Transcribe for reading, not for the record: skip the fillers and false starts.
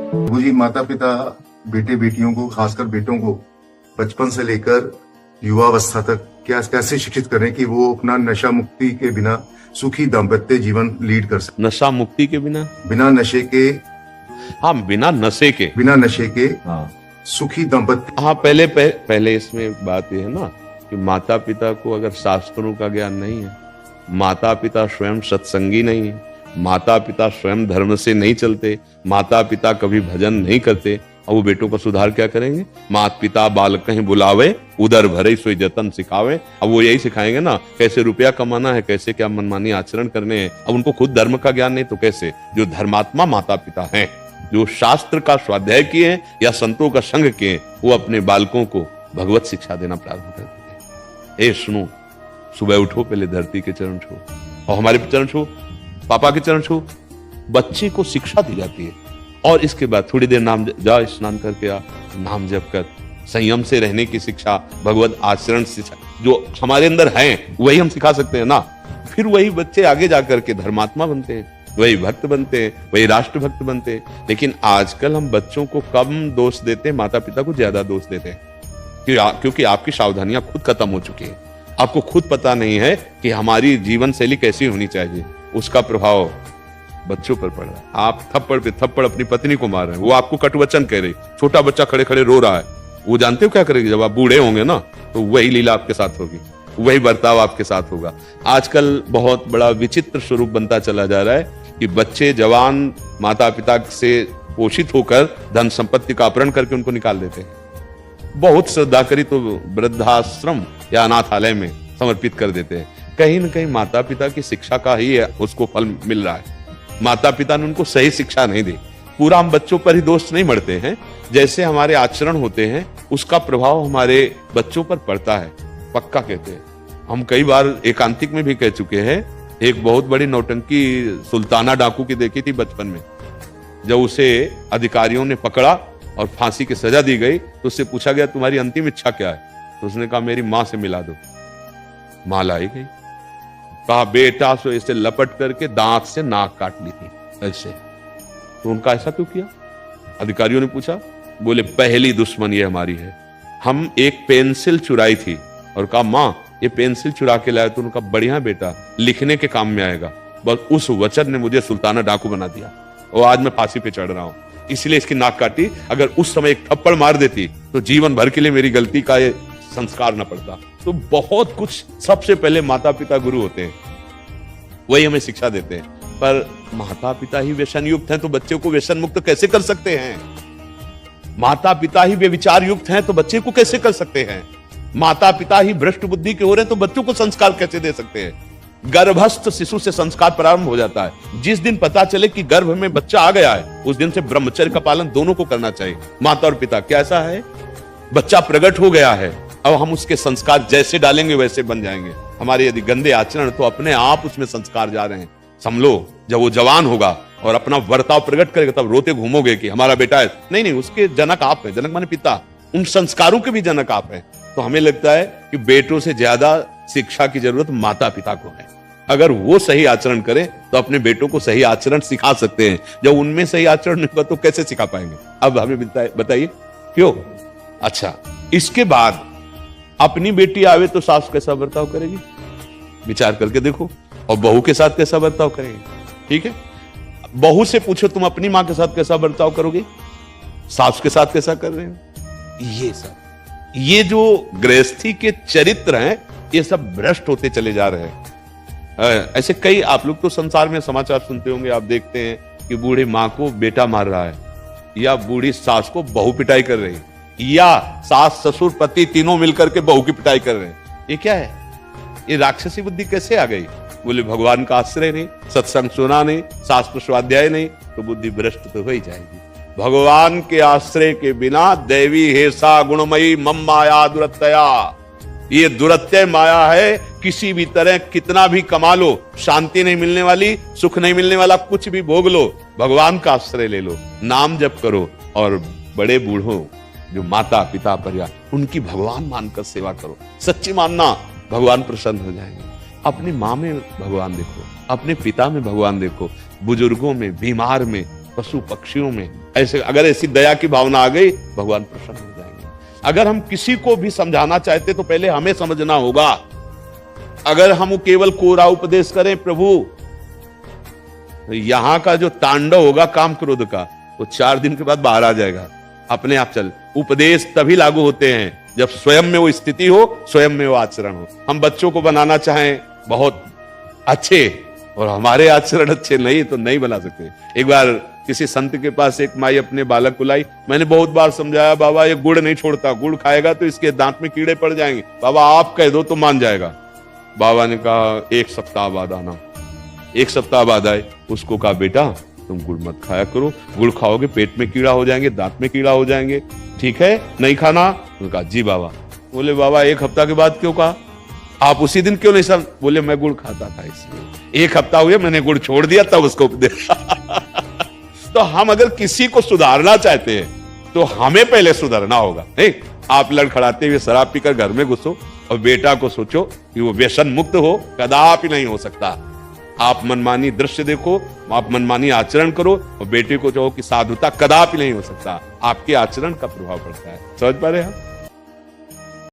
वो जी माता पिता बेटे बेटियों को, खासकर बेटों को बचपन से लेकर युवावस्था तक क्या कैसे शिक्षित करें कि वो अपना नशा मुक्ति के बिना सुखी दाम्पत्य जीवन लीड कर सके। नशा मुक्ति के बिना, बिना नशे के, हाँ बिना नशे के, बिना नशे के हाँ सुखी दाम्पत्य। हाँ पहले इसमें बात यह है ना कि माता पिता को अगर शास्त्रों का ज्ञान नहीं है, माता पिता स्वयं सत्संगी नहीं है, माता पिता स्वयं धर्म से नहीं चलते, माता पिता कभी भजन नहीं करते, और वो बेटों का सुधार क्या करेंगे? माता पिता बालक कहीं बुलावे, उधर भरे सोई जतन सिखावे। अब वो यही सिखाएंगे ना कैसे रुपया कमाना है, कैसे क्या मनमानी आचरण करने हैं। अब उनको खुद धर्म का ज्ञान नहीं तो कैसे? जो धर्मात्मा माता पिता हैं, जो शास्त्र का स्वाध्याय किए हैं या संतों का संग किए, वो अपने बालकों को भगवत शिक्षा देना प्रारंभ कर देते हैं। सुनो, सुबह उठो, पहले धरती के चरण छो, और हमारे चरण छो, पापा के चरण छो। बच्चे को शिक्षा दी जाती है, और इसके बाद थोड़ी देर नाम जा, स्नान करके आ, नाम जप कर, संयम से रहने की शिक्षा, भगवत आचरण शिक्षा जो हमारे अंदर है वही हम सिखा सकते हैं ना। फिर वही बच्चे आगे जाकर के धर्मात्मा बनते हैं, वही भक्त बनते हैं, वही राष्ट्र भक्त बनते हैं। लेकिन आजकल हम बच्चों को कम दोष देते हैं, माता पिता को ज्यादा दोष देते हैं, क्योंकि आपकी सावधानियां खुद खत्म हो चुकी है। आपको खुद पता नहीं है कि हमारी जीवन शैली कैसी होनी चाहिए। उसका प्रभाव बच्चों पर पड़ रहा है। आप थप्पड़ पे थप्पड़ अपनी पत्नी को मार रहे हैं, वो आपको कटुवचन कह रही, छोटा बच्चा खड़े खड़े रो रहा है। वो जानते हो क्या करेगी? जब आप बूढ़े होंगे ना, तो वही लीला आपके साथ होगी, वही बर्ताव आपके साथ होगा। आजकल बहुत बड़ा विचित्र स्वरूप बनता चला जा रहा है कि बच्चे जवान माता पिता से पोषित होकर धन संपत्ति का अपहरण करके उनको निकाल देते हैं। बहुत श्रद्धा करी तो वृद्धाश्रम या अनाथालय में समर्पित कर देते हैं। कहीं न कहीं माता पिता की शिक्षा का ही उसको फल मिल रहा है। माता पिता ने उनको सही शिक्षा नहीं दी। पूरा हम बच्चों पर ही दोष नहीं मढ़ते हैं, जैसे हमारे आचरण होते हैं उसका प्रभाव हमारे बच्चों पर पड़ता है, पक्का कहते हैं। हम कई बार एकांतिक में भी कह चुके हैं। एक बहुत बड़ी नौटंकी सुल्ताना डाकू की देखी थी बचपन में। जब उसे अधिकारियों ने पकड़ा और फांसी की सजा दी गई तो उससे पूछा गया तुम्हारी अंतिम इच्छा क्या है? तो उसने कहा मेरी मां से मिला दो। मां लाई गई, कहा बेटा सो इसे लपट करके दांत से नाक काट ली थी ऐसे। तो उनका ऐसा क्यों किया? अधिकारियों ने पूछा, बोले पहली दुश्मन ये हमारी है। हम एक पेंसिल चुराई थी और कहा मां ये पेंसिल चुरा के लाया। तो उनका बढ़िया बेटा, लिखने के काम में आएगा। बस उस वचन ने मुझे सुल्ताना डाकू बना दिया और आज मैं फांसी पे चढ़ रहा हूं, इसलिए इसकी नाक काटी। अगर उस समय एक थप्पड़ मार देती तो जीवन भर के लिए मेरी गलती का ये संस्कार न पड़ता। तो बहुत कुछ, सबसे पहले माता पिता गुरु होते हैं, वही हमें शिक्षा देते हैं। पर माता पिता ही व्यसन युक्त हैं तो बच्चे को व्यसन मुक्त कैसे कर सकते हैं? माता पिता ही व्यभिचार युक्त हैं तो बच्चे को कैसे कर सकते हैं? माता पिता ही भ्रष्ट बुद्धि के हो रहे हैं तो बच्चों को संस्कार कैसे दे सकते हैं? गर्भस्थ शिशु से संस्कार प्रारंभ हो जाता है। जिस दिन पता चले कि गर्भ में बच्चा आ गया है, उस दिन से ब्रह्मचर्य का पालन दोनों को करना चाहिए, माता और पिता। क्या ऐसा है? बच्चा प्रकट हो गया है, अब हम उसके संस्कार जैसे डालेंगे वैसे बन जाएंगे। हमारे यदि गंदे आचरण तो अपने आप उसमें संस्कार जा रहे हैं। समझो जब वो जवान होगा और अपना वर्ताव प्रकट करेगा तब रोते घूमोगे कि हमारा बेटा है। नहीं नहीं, उसके जनक आप हैं, जनक माने पिता, उन संस्कारों के भी जनक आप हैं। तो हमें लगता है कि बेटों से ज्यादा शिक्षा की जरूरत माता पिता को है। अगर वो सही आचरण करें तो अपने बेटों को सही आचरण सिखा सकते हैं। जब उनमें सही आचरण नहीं होगा तो कैसे सिखा पाएंगे? अब हमें बताइए क्यों? अच्छा, इसके बाद अपनी बेटी आवे तो सास कैसा बर्ताव करेगी, विचार करके देखो। और बहू के साथ कैसा बर्ताव करेगी? ठीक है, बहू से पूछो तुम अपनी मां के साथ कैसा बर्ताव करोगे, सास के साथ कैसा कर रहे हो? ये जो गृहस्थी के चरित्र हैं ये सब भ्रष्ट होते चले जा रहे हैं। ऐसे कई, आप लोग तो संसार में समाचार सुनते होंगे, आप देखते हैं कि बूढ़ी माँ को बेटा मार रहा है, या बूढ़ी सास को बहू पिटाई कर रही है, या सास ससुर पति तीनों मिलकर के बहू की पिटाई कर रहे हैं। ये क्या है? ये राक्षसी बुद्धि कैसे आ गई? बोले भगवान का आश्रय नहीं, सत्संग सुना नहीं, शास्त्र स्वाध्याय नहीं, तो बुद्धि भ्रष्ट तो हो ही जाएगी। भगवान के आश्रय के बिना दैवी हेसा गुणमयी मम माया दुरत्यया, ये दुरत्यय माया है। किसी भी तरह कितना भी कमा लो, शांति नहीं मिलने वाली, सुख नहीं मिलने वाला, कुछ भी भोग लो, भगवान का आश्रय ले लो, नाम जप करो, और बड़े बूढ़ों जो माता पिता परिवार, उनकी भगवान मानकर सेवा करो। सच्ची मानना, भगवान प्रसन्न हो जाएंगे। अपनी माँ में भगवान देखो, अपने पिता में भगवान देखो, बुजुर्गों में, बीमार में, पशु पक्षियों में, ऐसे अगर ऐसी दया की भावना आ गई, भगवान प्रसन्न हो जाएंगे। अगर हम किसी को भी समझाना चाहते तो पहले हमें समझना होगा। अगर हम केवल कोरा उपदेश करें प्रभु, तो यहां का जो तांडव होगा काम क्रोध का, वो 4 दिन के बाद बाहर आ जाएगा, अपने आप चल। उपदेश तभी लागू होते हैं जब स्वयं में वो स्थिति हो, स्वयं में वो आचरण हो। हम बच्चों को बनाना चाहें बहुत अच्छे और हमारे आचरण अच्छे नहीं तो नहीं बना सकते। एक बार किसी संत के पास एक माई अपने बालक को लाई। मैंने बहुत बार समझाया, बाबा ये गुड़ नहीं छोड़ता, गुड़ खाएगा तो इसके दांत में कीड़े पड़ जाएंगे, बाबा आप कह दो तो मान जाएगा। बाबा ने कहा 1 सप्ताह बाद आना। 1 सप्ताह बाद आए, उसको कहा बेटा तुम गुड़ मत खाया करो, गुड़ खाओगे पेट में कीड़ा हो जाएंगे, दांत में कीड़ा हो जाएंगे, ठीक है नहीं खाना। उन्होंने कहा जी बाबा। बोले बाबा 1 हफ्ता के बाद क्यों कहा, आप उसी दिन क्यों नहीं सब? बोले मैं गुड़ खाता था इसलिए। 1 हफ्ता हुए मैंने गुड़ छोड़ दिया तब उसको उपदेश। तो हम अगर किसी को सुधारना चाहते हैं तो हमें पहले सुधरना होगा। नहीं, आप लड़खड़ाते हुए शराब पीकर घर में घुसो और बेटा को सोचो कि वो व्यसन मुक्त हो, कदापि नहीं हो सकता। आप मनमानी दृश्य देखो, आप मनमानी आचरण करो और बेटे को चाहो कि साधुता, कदापि नहीं हो सकता। आपके आचरण का प्रभाव पड़ता है। समझ पा रहे हैं?